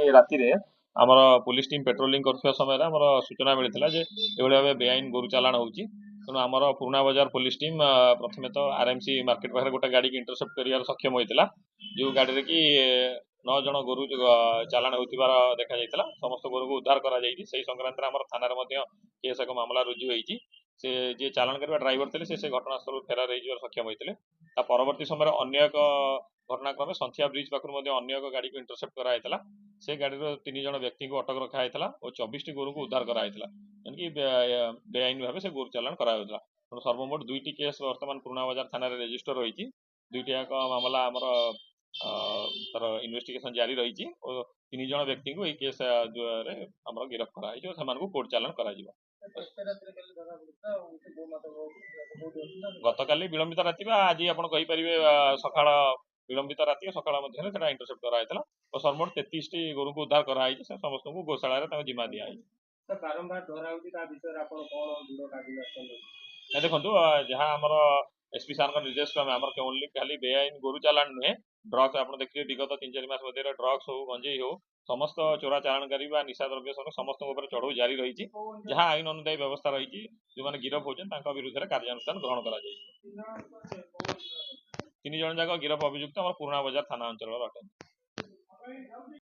राति रे आमर पुलिस टीम पेट्रोलिंग कर समय आमर सूचना मिलता जे भाव बेआईन गोरु चालाण होची तेणु आमर पुराणा बजार पुलिस टीम प्रथमे तो आरएमसी मार्केट पाखे गोटे गाड़ी की इंटरसेप्ट कर सक्षम होता जो गाड़ी की 9 जन गोरु चालाण होतिबार देखा जाइतला समस्त गोरु को उद्धार करा जाइछि सेही संक्रांत आमर थाना रे केस एक मामला रुजु होईछि से जे चालाण करबा ड्राइवर थे से घटनास्थल फेरार हो सक्षम होते परवर्ती समय अन्य एक घटनाक्रमे संथिया ब्रिज पाखु अन्य एक गाड़ी को इंटरसेप्ट कराइला से गाड़ी 3 जन व्यक्ति को अटक रखाई और 24 गोरु को उद्धार कराइला यानी बेआईन भाव से गोरु चालाण कराइला तेणु सर्वमोट 2टी केस वर्तमान पुराणा बजार थाना रेजिस्टर होती 2टी याक मामला आमर तार इन्वेस्टिगेशन जारी रही और 3 जन व्यक्ति को केस आमर गिरफ्त कर कोर्ट चालाण कर गतकाली विलंबित राति आज आप सका विलंबित राति सकाळ इंटरसेप्ट कराइला और सर्वमोट 33टी गोरु को उद्धार कराई समस्त को गोशाला जिम्मा दिखाई देखो जहाँ आम एसपी सार निर्देश क्रमे आम ओनली खाली बेआईन गोरु चालाण नुहे ड्रग्स आप देखिए विगत 3-4 मास मध्य ड्रग्स हो गंजेई हो समस्त चोरा चालाणकारी निशा द्रव्य समस्त चढ़ऊ जारी रही जहाँ आईन अनुदायी व्यवस्था रही जो मैंने गिरफ होती विरुद्ध में कार्यानुष्ठान ग्रहण कर 3 जन जाक गिरफ अभियुक्त पुराणा बजार थाना अंचल अटक।